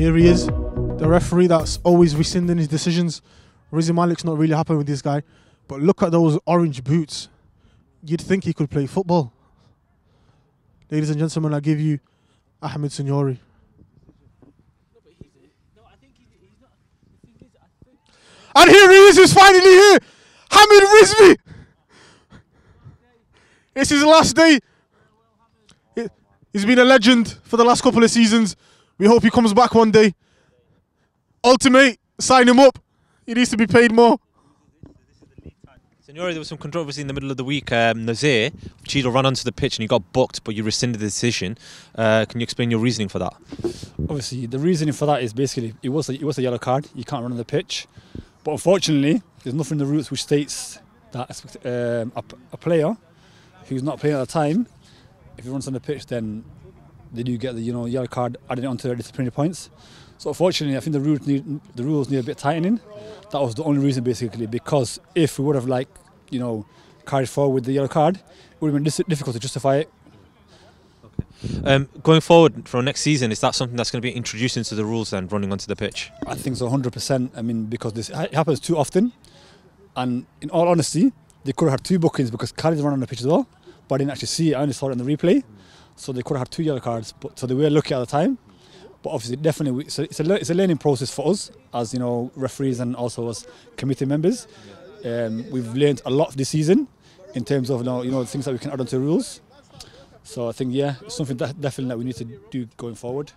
Here he is, the referee that's always rescinding his decisions. Rizzy Malik's not really happy with this guy. But look at those orange boots. You'd think he could play football. Ladies and gentlemen, I give you Ahmed Signori. And here he is, he's finally here! Hamid Rizvi! It's his last day. He's been a legend for the last couple of seasons. We hope he comes back one day. Ultimate, sign him up. He needs to be paid more. Signori, there was some controversy in the middle of the week. Nazir, Cheadle ran onto the pitch and he got booked, but you rescinded the decision. Can you explain your reasoning for that? Obviously, the reasoning for that is basically it was a yellow card. You can't run on the pitch. But unfortunately, there's nothing in the rules which states that a player who's not playing at the time, if he runs on the pitch, then they do get the yellow card added onto their disciplinary points. So unfortunately, I think the rules need a bit tightening. That was the only reason, basically, because if we would have carried forward with the yellow card, it would have been difficult to justify it. Okay. Going forward for next season, is that something that's going to be introduced into the rules then, running onto the pitch? I think so, 100%. I mean, because this happens too often, and in all honesty, they could have had 2 bookings because Khalid ran on the pitch as well, but I didn't actually see it. I only saw it in the replay, so they could have had 2 yellow cards. But so they were lucky at the time. But obviously, definitely, it's a learning process for us as referees and also as committee members. We've learned a lot this season in terms of things that we can add onto the rules. So I think it's something definitely that we need to do going forward.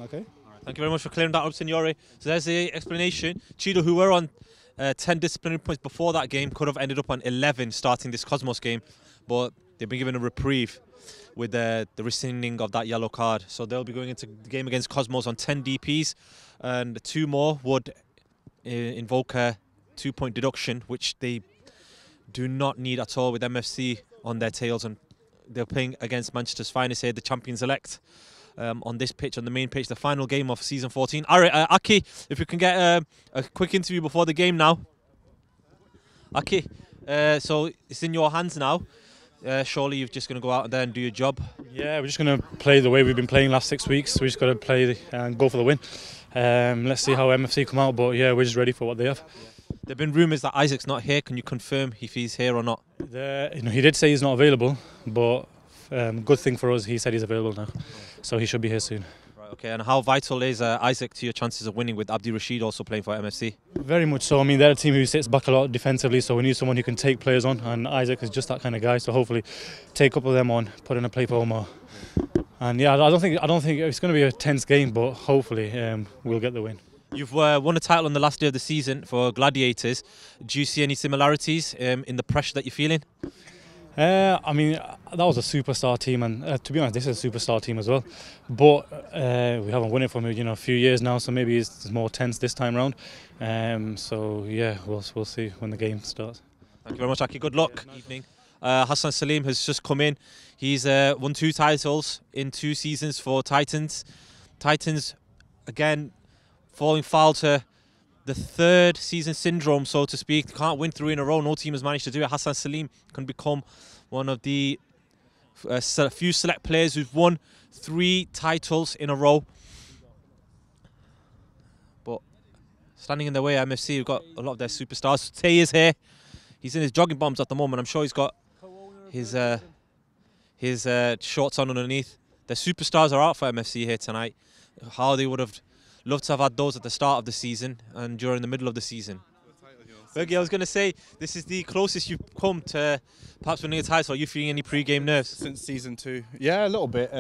Okay. Thank you very much for clearing that up, Signori. So there's the explanation. Cheadle, who were on 10 disciplinary points before that game, could have ended up on 11 starting this Cosmos game, but they've been given a reprieve with the rescinding of that yellow card. So they'll be going into the game against Cosmos on 10 DPs, and 2 more would invoke a 2-point deduction, which they do not need at all with MFC on their tails. And they're playing against Manchester's Finest here, the champions-elect, on this pitch, on the main pitch, the final game of Season 14. All right, Aki, if we can get a quick interview before the game now. Aki, so it's in your hands now. Surely you're just going to go out there and do your job. Yeah, we're just going to play the way we've been playing last 6 weeks. We just got to play and go for the win. Let's see how MFC come out, but yeah, we're just ready for what they have. There have been rumours that Isaac's not here. Can you confirm if he's here or not? He did say he's not available, but good thing for us, he said he's available now, so he should be here soon. Right, okay, and how vital is Isaac to your chances of winning with Abdi Rashid also playing for MFC? Very much so. I mean, they're a team who sits back a lot defensively, so we need someone who can take players on, and Isaac is just that kind of guy. So hopefully, take a couple of them on, put in a play for Omar. And yeah, I don't think it's going to be a tense game, but hopefully we'll get the win. You've won a title on the last day of the season for Gladiators. Do you see any similarities in the pressure that you're feeling? I mean, that was a superstar team, and to be honest, this is a superstar team as well. But we haven't won it for a few years now, so maybe it's more tense this time round. So yeah, we'll see when the game starts. Thank you very much, Aki. Good luck. Good evening. Hassan Salim has just come in. He's won 2 titles in 2 seasons for Titans. Titans, again, falling foul to the 3rd season syndrome, so to speak. Can't win 3 in a row. No team has managed to do it. Hassan Salim can become one of the few select players who've won 3 titles in a row. But standing in their way, MFC, we've got a lot of their superstars. Tay is here. He's in his jogging bombs at the moment. I'm sure he's got his shorts on underneath. The superstars are out for MFC here tonight. How they would have loved to have had those at the start of the season and during the middle of the season. Bergie, I was going to say, this is the closest you've come to perhaps winning a title. Are you feeling any pre-game nerves? Since season 2. Yeah, a little bit.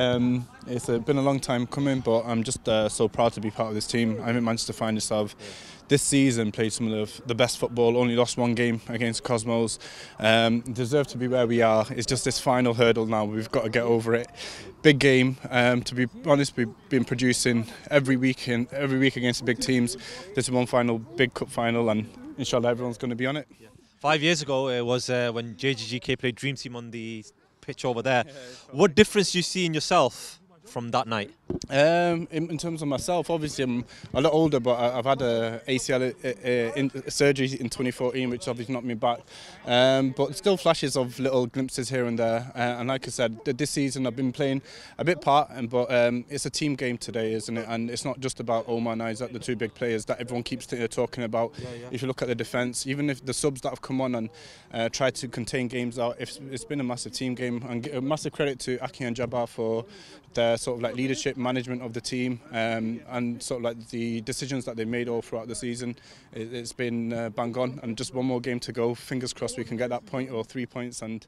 It's been a long time coming, but I'm just so proud to be part of this team. I'm at Manchester Finest. I've this season played some of the best football, only lost 1 game against Cosmos. Deserve to be where we are. It's just this final hurdle now. We've got to get over it. Big game. To be honest, we've been producing every week against the big teams. This is one final big cup final, and inshallah everyone's going to be on it. Yeah. 5 years ago it was when JGGK played Dream Team on the pitch over there. What difference do you see in yourself from that night? In terms of myself, obviously I'm a lot older, but I've had a ACL surgery in 2014, which obviously knocked me back. But still flashes of little glimpses here and there. And like I said, this season I've been playing a bit part, but it's a team game today, isn't it? And it's not just about Omar and Isaac, the two big players that everyone keeps talking about. If you look at the defence, even if the subs that have come on and tried to contain games out, it's been a massive team game. And a massive credit to Aki and Jabbar for their sort of like leadership, management of the team, and sort of like the decisions that they made all throughout the season. It's been bang on, and just one more game to go. Fingers crossed we can get that point or 3 points and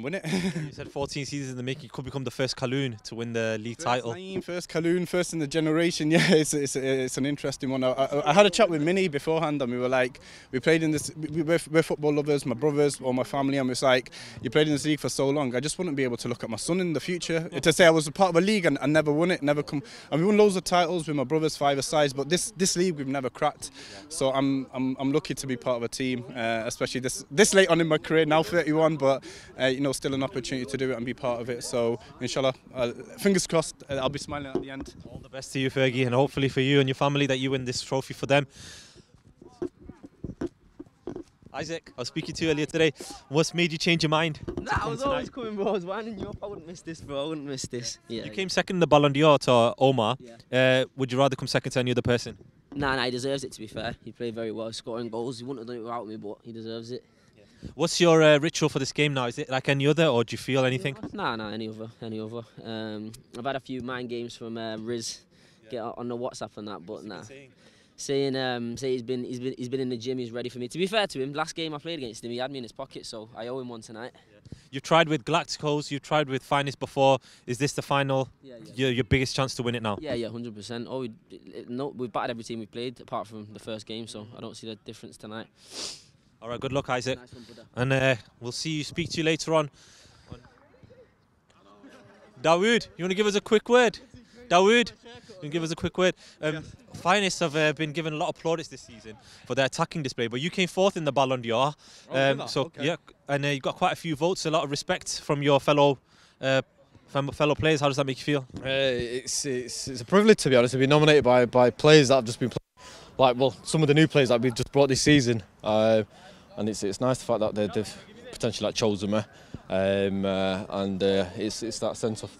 win it. You said 14 seasons in the making. You could become the first Kaloon to win the league title. First Kaloon, first in the generation. Yeah, it's an interesting one. I had a chat with Minnie beforehand, and we were like, we played in this. We're football lovers, my brothers or my family, and it's like, you played in this league for so long. I just wouldn't be able to look at my son in the future to say I was a part of a league and never won it, never come. And we won loads of titles with my brothers, five-a-sides, but this league we've never cracked. So I'm lucky to be part of a team, especially this late on in my career. Now 31, but. Still an opportunity to do it and be part of it. So, inshallah, fingers crossed, I'll be smiling at the end. All the best to you, Fergie, and hopefully for you and your family that you win this trophy for them. Isaac, I was speaking to you earlier today. What's made you change your mind? Nah, I was always coming, bro. I was winding you up. I wouldn't miss this, bro. I wouldn't miss this. Yeah. You came second in the Ballon d'Or to Omar. Yeah. Would you rather come second to any other person? Nah, he deserves it, to be fair. He played very well, scoring goals. He wouldn't have done it without me, but he deserves it. What's your ritual for this game now? Is it like any other, or do you feel anything? Nah, any other. I've had a few mind games from Riz, get on the WhatsApp and that, but nah. Saying he's been in the gym, he's ready for me. To be fair to him, last game I played against him, he had me in his pocket, so I owe him one tonight. Yeah. You've tried with Galacticos, you've tried with Finest before. Is this the final? Your biggest chance to win it now? Yeah, 100%. We've battered every team we played apart from the first game, so I don't see the difference tonight. All right, good luck, Isaac. Nice one, and we'll speak to you later on. Dawood, you want to give us a quick word? Dawood, you can give us a quick word. Finest have been given a lot of plaudits this season for their attacking display, but you came fourth in the Ballon d'Or. Yeah, and you got quite a few votes, a lot of respect from your fellow players. How does that make you feel? It's a privilege, to be honest, to be nominated by players that have just been some of the new players that we've just brought this season. And it's nice the fact that they've potentially chosen me, and it's that sense of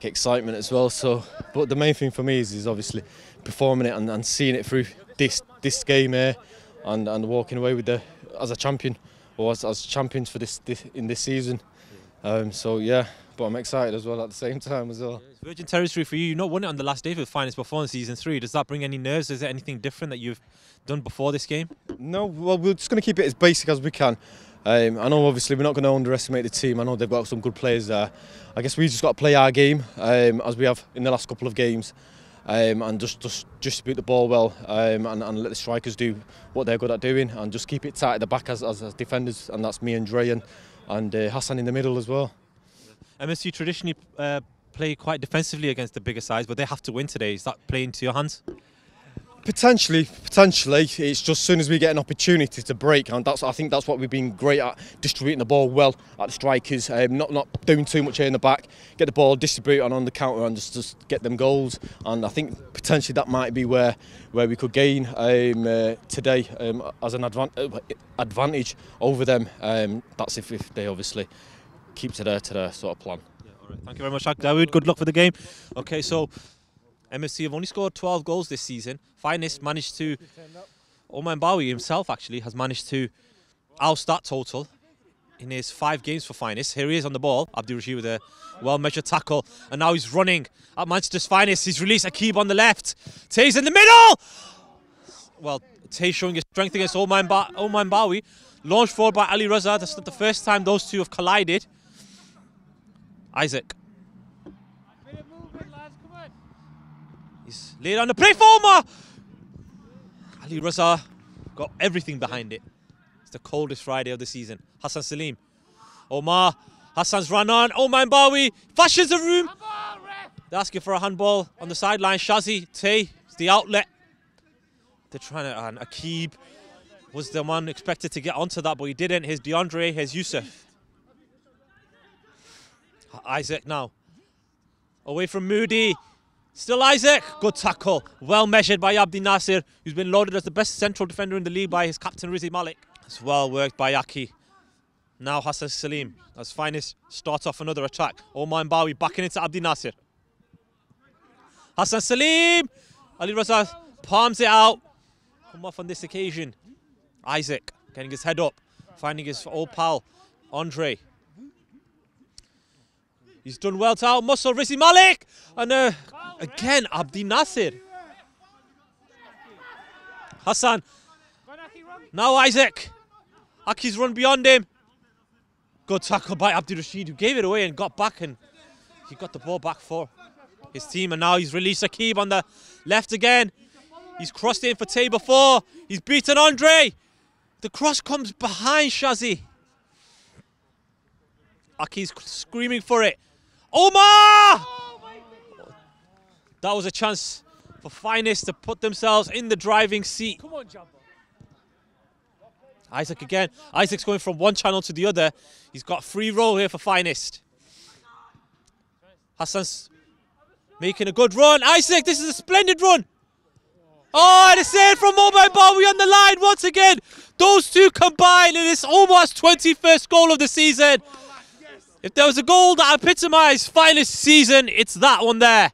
excitement as well. So, but the main thing for me is obviously performing it and seeing it through this game here, and walking away with as a champion or as champions for this in this season. So yeah. But I'm excited as well at the same time as well. It's virgin territory for you. You've not won it on the last day of the Finest before in season 3. Does that bring any nerves? Is there anything different that you've done before this game? No, well, we're just going to keep it as basic as we can. I know obviously we're not going to underestimate the team. I know they've got some good players there. I guess we just got to play our game as we have in the last couple of games, and just distribute the ball well, and let the strikers do what they're good at doing, and just keep it tight at the back as defenders, and that's me and Dre and Hassan in the middle as well. MFC traditionally play quite defensively against the bigger sides, but they have to win today. Is that playing to your hands? Potentially. It's just as soon as we get an opportunity to break, and I think that's what we've been great at, distributing the ball well at the strikers, not doing too much here in the back, get the ball, distribute and on the counter and just get them goals. And I think potentially that might be where we could gain today as an advantage over them. That's if they obviously keep to their sort of plan. Yeah, all right. Thank you very much, Dawood. Good luck for the game. Okay, so MFC have only scored 12 goals this season. Finest managed to, Omar Mbawi himself actually has managed to oust that total in his 5 games for Finest. Here he is on the ball, Abdul Rashid with a well-measured tackle, and now he's running at Manchester's Finest. He's released Akib on the left. Tay's in the middle! Well, Tay showing his strength against Omar Mbawi. Launched forward by Ali Raza. That's not the first time those two have collided. Isaac. He's laid on the play for Omar. Ali Raza got everything behind it. It's the coldest Friday of the season. Hassan Salim. Omar. Hassan's run on. Omar Mbawi flashes the room. They're asking for a handball on the sideline. Shazi, Tay, it's the outlet. They're trying to, and Akib was the one expected to get onto that, but he didn't. Here's DeAndre, here's Yusuf. Isaac now. Away from Moody. Still Isaac. Good tackle. Well measured by Abdi Nasir, who's been lauded as the best central defender in the league by his captain Rizzi Malik. It's well worked by Aki. Now Hassan Salim, as Finest starts off another attack. Omar Mbawi backing into Abdi Nasir. Hassan Salim! Ali Raza palms it out. Come off on this occasion. Isaac getting his head up, finding his old pal, Andre. He's done well to out-muscle Rizzi Malik. And again, Abdi Nasir. Hassan. Now Isaac. Aki's run beyond him. Good tackle by Abdi Rashid, who gave it away and got back, and he got the ball back for his team. And now he's released Akib on the left again. He's crossed in for Tay before. He's beaten Andre. The cross comes behind Shazi. Aki's screaming for it. Omar! That was a chance for Finest to put themselves in the driving seat. Come on, Jabba. Isaac again. Isaac's going from one channel to the other. He's got free roll here for Finest. Hassan's making a good run. Isaac, this is a splendid run. Oh, and a save from Omar Bawi on the line once again. Those two combined, and it's Omar's 21st goal of the season. If there was a goal that epitomised Finest season, it's that one there.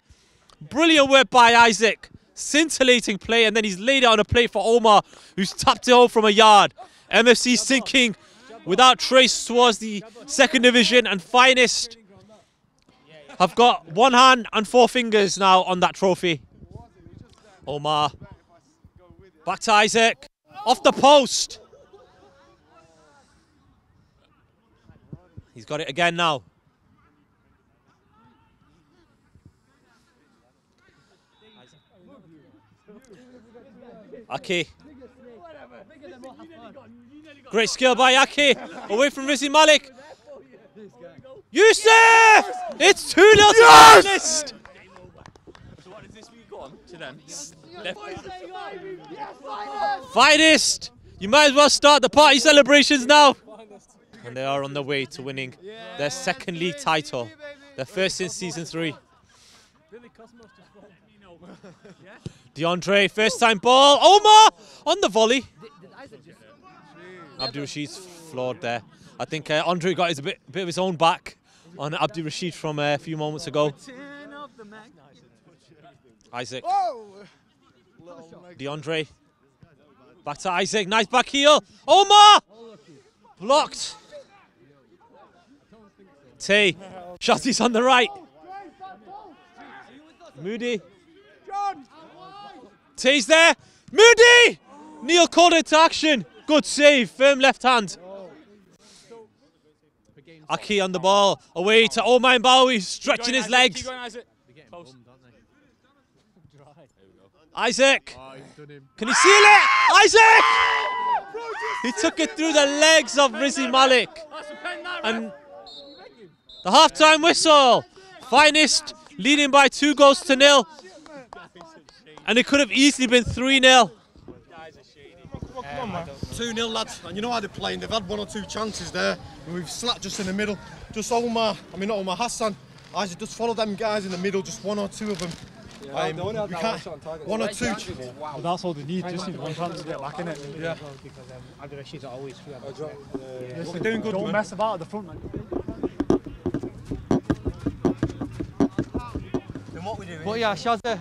Brilliant work by Isaac. Scintillating play, and then he's laid it on a plate for Omar, who's tapped it home from a yard. MFC sinking without trace towards the second division, and Finest have got one hand and four fingers now on that trophy. Omar. Back to Isaac. Off the post. He's got it again now. Aki. Great skill by Aki. Away from Rizzi Malik. Yusuf! It's 2-0 to Finest. So what does this week go on to them? Finest! You might as well start the party celebrations now. And they are on their way to winning their second league title. Their first since season 3. DeAndre, first time ball. Omar on the volley. Abdi Rashid's floored there. I think Andre got his bit of his own back on Abdi Rashid from a few moments ago. Isaac. DeAndre. Back to Isaac. Nice back heel. Omar! Blocked. Tay. Shazi's on the right. Moody. Tay's there. Moody! Neil called it to action. Good save. Firm left hand. Aki on the ball. Away to Omar Mbawi, stretching his legs. Isaac. Can he seal it? Isaac! He took it through the legs of Rizzi Malik. And the half-time whistle. Finest leading by 2-0. And it could have easily been 3-0. 2-0, lads. And you know how they're playing. They've had one or two chances there. And we've slapped just in the middle. Just Omar, not Omar, Hassan. Isaac just follow them guys in the middle, just one or two of them. One or two. Well, that's all they need, just need one chance to get back in it. Yeah. Because Abdi Rashid's always free. We're doing good. Don't mess about at the front, man. Then what we doing? But yeah, Shazza,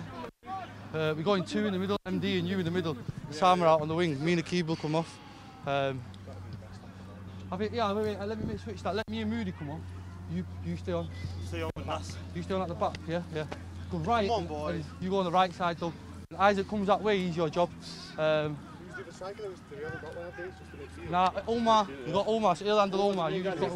we're going 2 in the middle, MD and you in the middle. Sama out on the wing, me and Akib will come off. Wait, let me switch that. Let me and Moody come on. You stay on. Stay on with us. You stay on at the back, yeah? Go right. Come on, boy. You go on the right side, though. Isaac comes that way, he's your job. Nah, Omar, you got Omar, so he'll handle Omar. You just got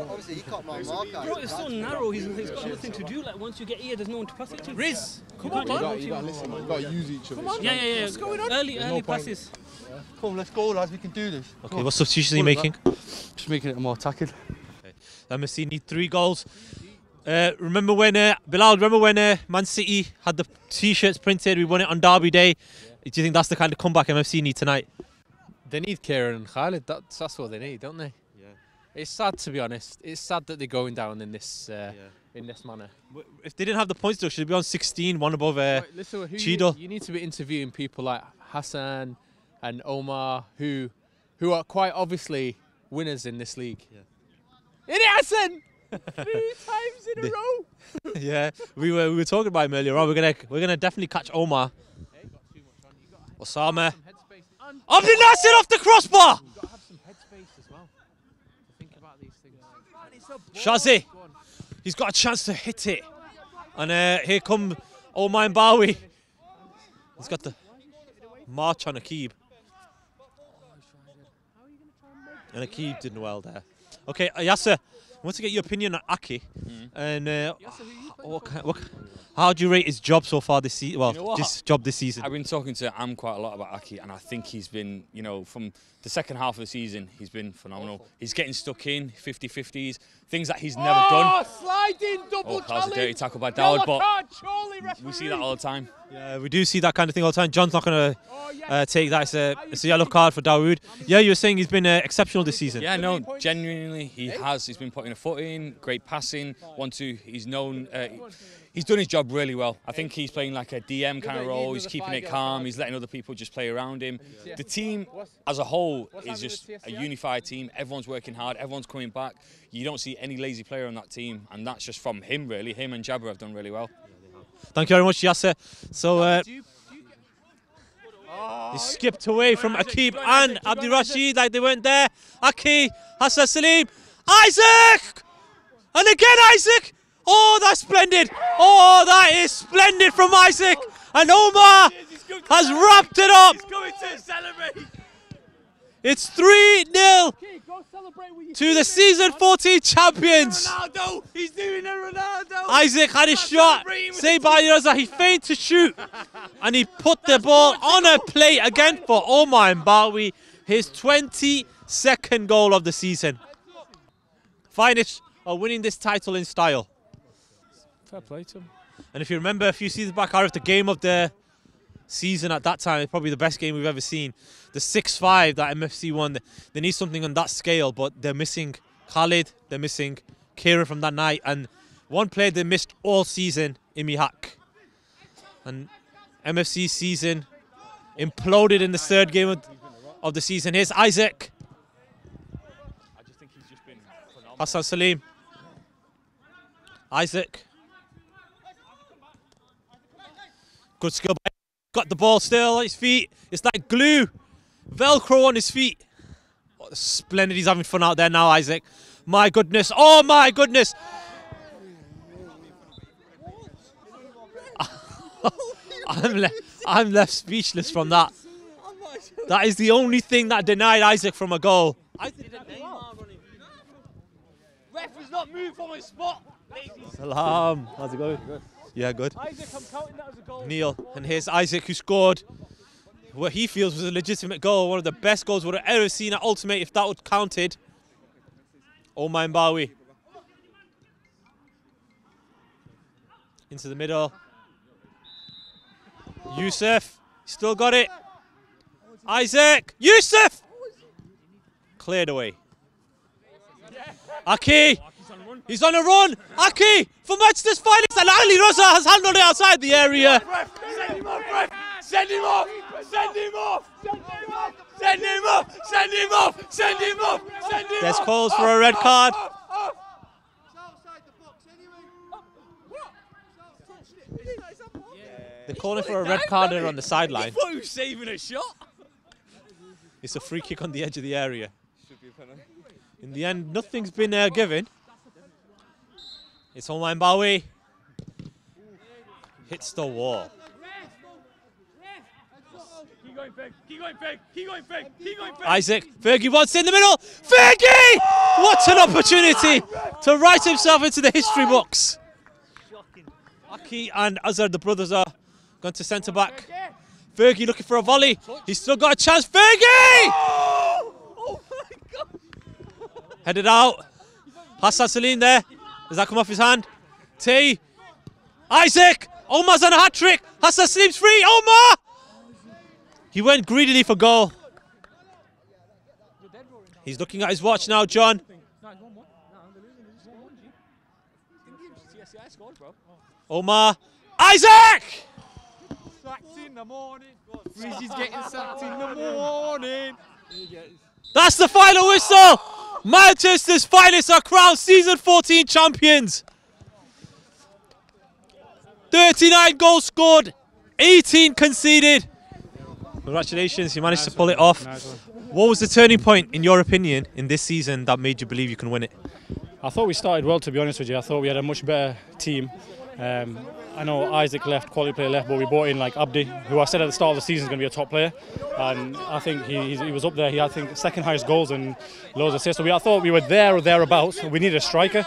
Obviously, he can't mark. Bro, it's so narrow, he's got nothing to do. Like, once you get here, there's no one to pass it to. Riz! Come on, man. You gotta listen, man. You gotta use each other. Yeah. What's going on? Early passes. Come, let's go, lads, we can do this. Okay, what substitution are you making? Just making it more attacking. MFC need 3 goals. Remember when Man City had the T-shirts printed, we won it on Derby Day? Do you think that's the kind of comeback MFC need tonight? They need Kieran and Khalid. That's what they need, don't they? Yeah. It's sad, to be honest. It's sad that they're going down in this manner. If they didn't have the points, though, should they be on 16, one above Listen, Cheadle? You need to be interviewing people like Hassan and Omar, who are quite obviously winners in this league. Yeah. In it, Hassan! 3 times in a row. Yeah, we were talking about him earlier on. We're gonna definitely catch Omar. Osama. Abdul Nasser off the crossbar. You've got to have some headspace as well to think about these things. Shazi. He's got a chance to hit it. And here come Omar Mbawi. He's got the march on Akib. And Akib did well there. Okay, Yasser, I want to get your opinion on Aki. And how do you rate his job so far this season? Well, this job this season. I've been talking to Am quite a lot about Aki, and I think he's been, from the second half of the season, he's been phenomenal. He's getting stuck in 50-50s, things that he's never done. Sliding double that was a dirty tackle by Dowd, but we see that all the time. Yeah, we do see that kind of thing all the time. John's not going to take that. It's a yellow card for Dawood. Yeah, you were saying he's been exceptional this season. Yeah, no, genuinely he has. He's been putting a foot in, great passing, 1-2. He's known. He's done his job really well. I think he's playing like a DM kind of role. He's keeping it calm. He's letting other people just play around him. The team as a whole is just a unified team. Everyone's working hard. Everyone's coming back. You don't see any lazy player on that team, and that's just from him really. Him and Jabber have done really well. Thank you very much, Yasser. So he skipped away from Akib and Abdi Rashid like they weren't there. Aki, Hassan Salim, Isaac! And again Isaac! Oh, that's splendid! Oh, that is splendid from Isaac! And Omar has wrapped it up! He's going to celebrate! It's 3-0 to the season 14 champions. Ronaldo! He's doing a Ronaldo! Isaac had his shot. Saved by Yoza. He feigned to shoot. And he put the ball on a plate again for Omar Mbawi. His 22nd goal of the season. Finest are winning this title in style. Fair play to him. And if you remember a few seasons back, Arif, the game of the season at that time, probably the best game we've ever seen. The 6-5 that MFC won, they need something on that scale, but they're missing Khalid, they're missing Kieran from that night, and one player they missed all season, Imi Haq. And MFC's season imploded in the third game of the season. Here's Isaac. I just think he's just been phenomenal. Hassan Salim. Isaac. Good skill. Got the ball still on his feet. It's like glue. Velcro on his feet. Oh, splendid. He's having fun out there now, Isaac. My goodness. Oh, my goodness. I'm left speechless from that. That is the only thing that denied Isaac from a goal. Ref has not moved from his spot. Salam. How's it going? Good. Yeah, good. Isaac, I'm counting that as a goal. Neil, and here's Isaac, who scored what he feels was a legitimate goal, one of the best goals we've ever seen at Ultimate, if that would counted. Omar Mbawi. Into the middle. Yusuf, still got it. Isaac, Yusuf! Cleared away. Aki, he's on a run. Aki, for Manchester's finest, and Ali Raza has handled it outside the area. Send him off, ref! Send him off! Send him off! Send him off! Send him off! Send him off! Send him off! There's calls for a red card. They're calling for a red card on the sideline. He thought he was saving a shot. It's a free kick on the edge of the area. In the end, nothing's been given. It's Omar Mbawi. Hits the wall. Keep going, Ferg. Keep going, Ferg. Keep going, Ferg. Keep going, Ferg. Isaac, Fergie wants in the middle. Fergie! What an opportunity to write himself into the history books. Aki and Azhar, the brothers, are going to centre back. Fergie looking for a volley. He's still got a chance. Fergie! Oh my God! Headed out. Hassan Salim there. Does that come off his hand? T. Isaac! Omar's on a hat-trick. Hassan Salim's free. Omar! He went greedily for goal. He's looking at his watch now, John. Omar. Isaac! Sacked in the morning. Rizzy's getting sacked in the morning. That's the final whistle. Manchester's Finest are crowned season 14 champions. 39 goals scored, 18 conceded. Congratulations, you managed to pull it off. What was the turning point, in your opinion, in this season that made you believe you can win it? I thought we started well, to be honest with you. I thought we had a much better team. I know Isaac left, quality player left, but we brought in like Abdi, who I said at the start of the season is going to be a top player, and I think he was up there. He had, I think, second highest goals and loads of assists. So I thought we were there or thereabouts. We needed a striker,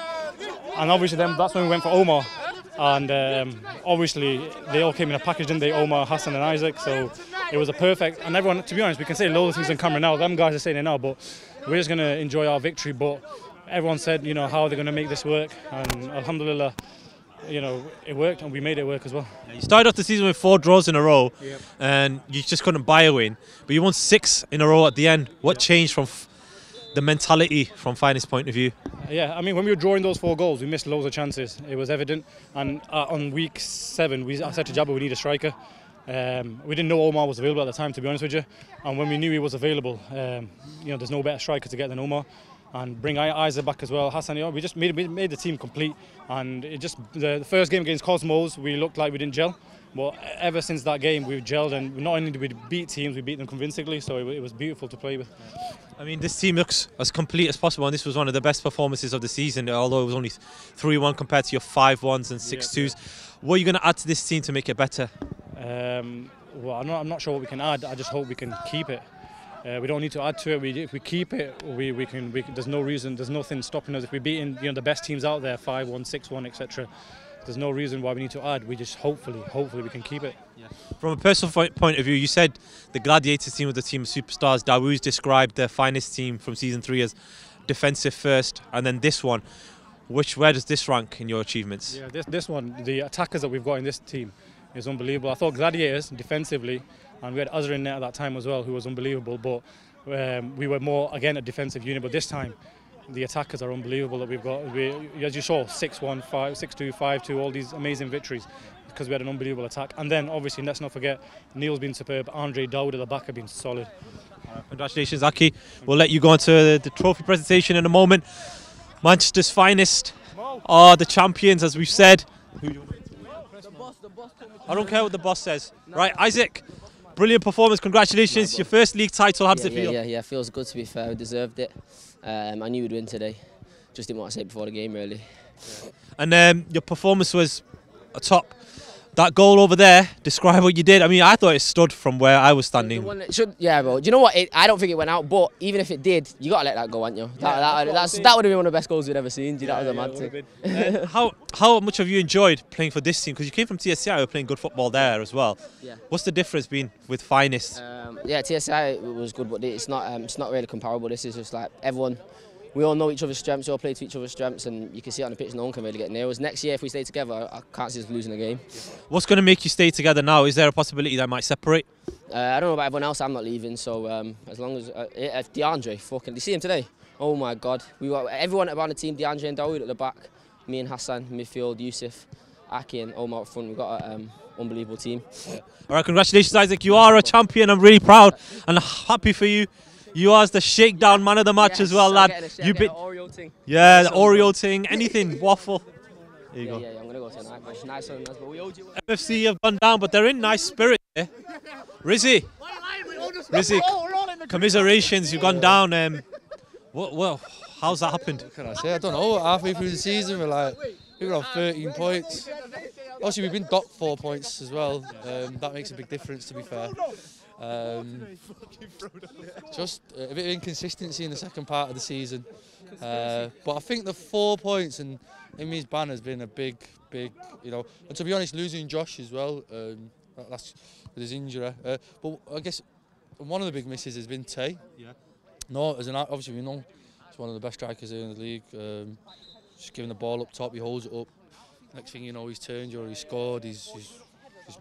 and obviously then that's when we went for Omar. And obviously they all came in a package, didn't they? Omar, Hassan and Isaac. So it was a perfect, and everyone, to be honest, we can say loads of things on camera now. Them guys are saying it now, but we're just going to enjoy our victory. But everyone said, you know, how are they going to make this work? And alhamdulillah, you know, it worked, and we made it work as well. You started off the season with 4 draws in a row, and you just couldn't buy a win. But you won 6 in a row at the end. What changed from the mentality from Finest point of view? Yeah, I mean, when we were drawing those 4 goals, we missed loads of chances. It was evident. And on week 7, I said to Jabba, we need a striker. We didn't know Omar was available at the time, to be honest with you. And when we knew he was available, you know, there's no better striker to get than Omar. And bring Isaac back as well. Hassan, you know, we just made the team complete. And it just, the first game against Cosmos, we looked like we didn't gel. But ever since that game, we've gelled, and not only did we beat teams, we beat them convincingly. So it was beautiful to play with. I mean, this team looks as complete as possible, and this was one of the best performances of the season, although it was only 3-1 compared to your 5-1s and 6-2s. What are you going to add to this team to make it better? Well, I'm not sure what we can add. I just hope we can keep it. We don't need to add to it. If we keep it, we can. There's no reason. There's nothing stopping us. If we're beating, you know, the best teams out there, 5-1, 6-1, etc. There's no reason why we need to add. We just hopefully we can keep it. Yeah. From a personal point of view, you said the Gladiators team was the team of superstars. Dawouz described the Finest team from season 3 as defensive first, and then this one. Where does this rank in your achievements? Yeah, this one, the attackers that we've got in this team is unbelievable. I thought Gladiators defensively, and we had Azra in there at that time as well, who was unbelievable. But we were more again a defensive unit. But this time, the attackers are unbelievable that we've got. As you saw, 6-1, 6-2, 5-2, all these amazing victories because we had an unbelievable attack. And then obviously, let's not forget, Neil's been superb. Andre Dawood at the back have been solid. Congratulations, Aki. We'll let you go on to the trophy presentation in a moment. Manchester's Finest are the champions, as we've said. I don't care what the boss says. Right, Isaac, brilliant performance. Congratulations. Your first league title. How does it feel? Yeah, it feels good, to be fair. We deserved it. I knew we'd win today. Just didn't want to say it before the game, really. And your performance was a top. That goal over there, describe what you did. I mean, I thought it stood from where I was standing. The one that should, yeah, bro. Do you know what? I don't think it went out, but even if it did, you got to let that go, aren't you? That would have been one of the best goals we'd ever seen. That was a mad thing. How much have you enjoyed playing for this team? Because you came from TSCI, you were playing good football there as well. Yeah. What's the difference been with Finest? Yeah, TSCI was good, but it's not really comparable. This is just like everyone. We all know each other's strengths, we all play to each other's strengths, and you can see it on the pitch, no one can really get near us. Next year, if we stay together, I can't see us losing a game. What's going to make you stay together now? Is there a possibility that might separate? I don't know about everyone else, I'm not leaving, so as long as... DeAndre, fucking... Did you see him today? Oh my God. We got everyone around the team, DeAndre and Dawood at the back, me and Hassan, midfield, Yusuf, Aki and Omar up front. We've got an unbelievable team. Yeah. All right, congratulations, Isaac. You are a champion. I'm really proud and happy for you. You are the shakedown man of the match as well, lad. You bit Oreo thing. Yeah, the Oreo thing, anything, waffle. There you go. Yeah, I'm gonna go tonight. Nice one, but we owed you. MFC have gone down, but they're in nice spirit. Eh? Rizzy, commiserations. You've gone down. Well, how's that happened? What can I say? I don't know. Halfway through the season, we were on 13 points. Obviously, we've been docked 4 points as well. That makes a big difference, to be fair. Just a bit of inconsistency in the second part of the season, but I think the 4 points and Imi's ban has been a big, you know. And to be honest, losing Josh as well, that's with his injury. But I guess one of the big misses has been Tay. Yeah. No, obviously we know he's one of the best strikers in the league. Just giving the ball up top, he holds it up. Next thing you know, he's turned you or he's scored. It's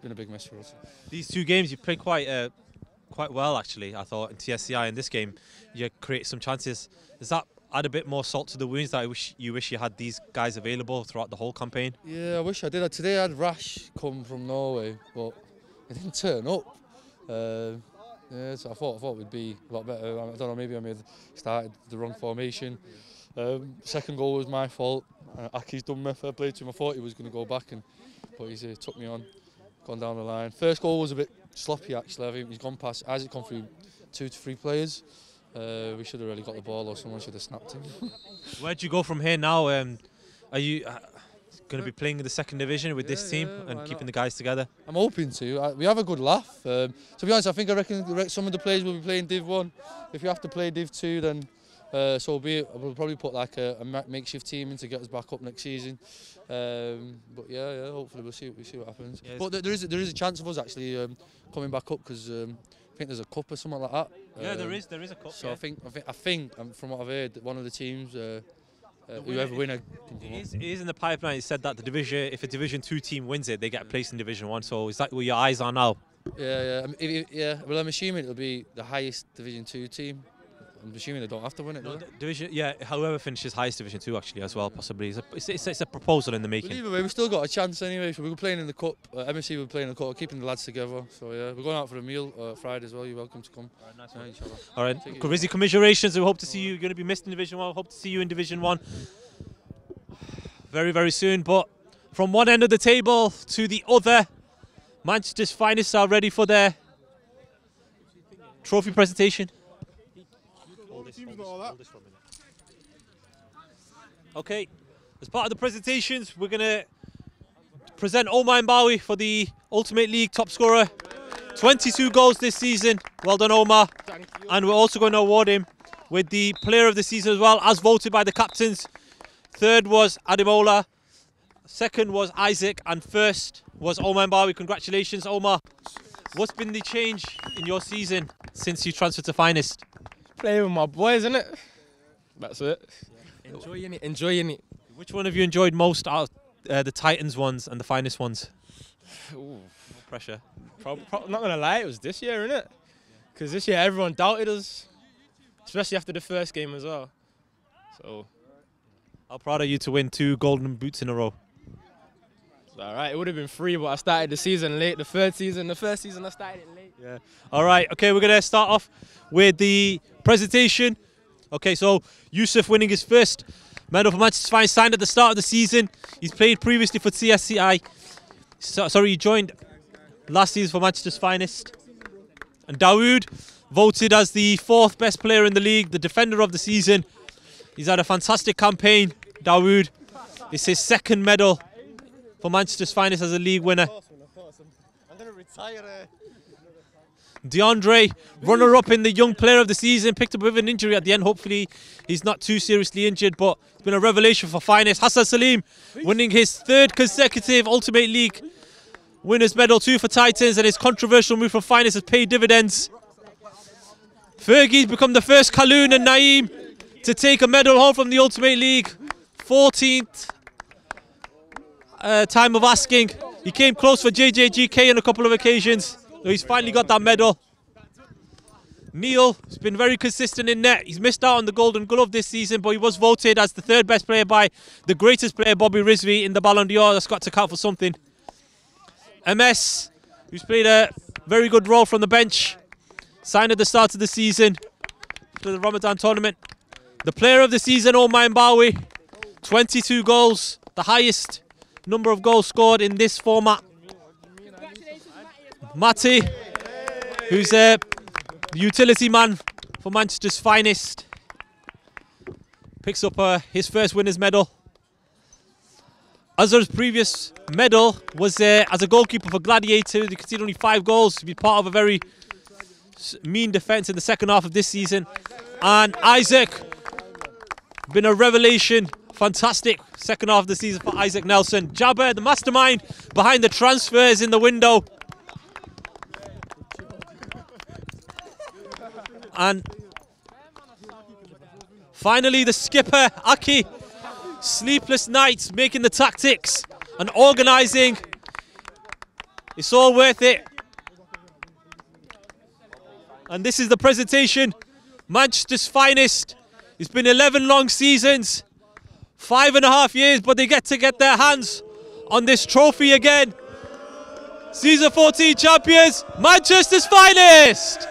been a big miss for us. These 2 games you played quite well, actually. I thought in TSCI in this game you created some chances. Is that add a bit more salt to the wounds that you wish you had these guys available throughout the whole campaign? Yeah, I wish I did. Today I had Rash come from Norway, but it didn't turn up. Yeah, so I thought we'd be a lot better. I don't know, maybe I may have started the wrong formation. Second goal was my fault. Aki's done me, fair play to him. I thought he was going to go back, but he's took me on, gone down the line. First goal was a bit sloppy actually. I think he's gone past Isaac, gone through 2 to 3 players. We should have really got the ball, or someone should have snapped him. Where do you go from here now? Are you going to be playing in the second division with this team and keeping the guys together? I'm hoping to. We have a good laugh. To be honest, I reckon some of the players will be playing Div 1. If you have to play Div 2, then so be it. We'll probably put like a makeshift team in to get us back up next season. But yeah, hopefully we'll see what happens. Yeah, but there is a chance of us actually coming back up, because I think there's a cup or something like that. Yeah, there is a cup. So yeah. I think from what I've heard, that one of the teams. Whoever wins it is in the pipeline. It said that if a Division 2 team wins it, they get a place in Division 1. So is that where your eyes are now? Yeah. Well, I'm assuming it'll be the highest Division 2 team. I'm assuming they don't have to win it. No, Division, yeah. However, finishes highest Division 2 actually as well, possibly. It's a proposal in the making. But either way, we've still got a chance anyway. So we were playing in the cup. MFC were playing in the cup, keeping the lads together. So yeah, we're going out for a meal Friday as well. You're welcome to come. All right, nice one. All right, Rizzy, commiserations. We hope to see you. You're going to be missed in Division 1. Hope to see you in Division 1 very, very soon. But from one end of the table to the other, Manchester's Finest are ready for their trophy presentation. Okay, as part of the presentations, we're going to present Omar Mbawi for the Ultimate League top scorer. 22 goals this season. Well done, Omar. And we're also going to award him with the player of the season as well, as voted by the captains. Third was Ademola. Second was Isaac. And first was Omar Mbawi. Congratulations, Omar. What's been the change in your season since you transferred to Finest? Playing with my boys, innit? That's it. Enjoying it. Which one have you enjoyed most out of the Titans ones and the Finest ones? Ooh. No pressure. Not gonna lie, it was this year, innit? Because this year everyone doubted us, especially after the first game as well. So, how proud are you to win 2 golden boots in a row? It's alright, it would have been 3, but I started the season late. The first season I started it late. Yeah. All right. Okay, we're gonna start off with the presentation. Okay, so Yusuf winning his first medal for Manchester Finest, signed at the start of the season. He's played previously for TSCI. He joined last season for Manchester's Finest. And Dawood, voted as the 4th best player in the league, the defender of the season. He's had a fantastic campaign, Dawood. It's his 2nd medal for Manchester's Finest as a league winner. I'm going to retire. DeAndre, runner-up in the Young Player of the Season, picked up with an injury at the end. Hopefully he's not too seriously injured, but it's been a revelation for Finest. Hassan Salim winning his 3rd consecutive Ultimate League winners medal, 2 for Titans, and his controversial move from Finest has paid dividends. Fergie's become the first Kaloon and Naeem to take a medal home from the Ultimate League. 14th time of asking. He came close for JJGK on a couple of occasions. So he's finally got that medal. Neil has been very consistent in net. He's missed out on the Golden Glove this season, but he was voted as the 3rd best player by the greatest player, Bobby Rizvi, in the Ballon d'Or. That's got to count for something. MS, who's played a very good role from the bench, signed at the start of the season for the Ramadan tournament. The player of the season, Omar Mbawi, 22 goals, the highest number of goals scored in this format. Matty, who's a utility man for Manchester's Finest, picks up his first winner's medal. Azar's previous medal was as a goalkeeper for Gladiators. He conceded only 5 goals. He's been part of a very mean defence in the second half of this season. And Isaac, been a revelation. Fantastic second half of the season for Isaac Nelson. Jabber, the mastermind behind the transfers in the window. And finally, the skipper, Aki. Sleepless nights, making the tactics and organising. It's all worth it. And this is the presentation. Manchester's Finest It's been 11 long seasons, 5.5 years, but they get their hands on this trophy again. Season 14 champions, Manchester's Finest!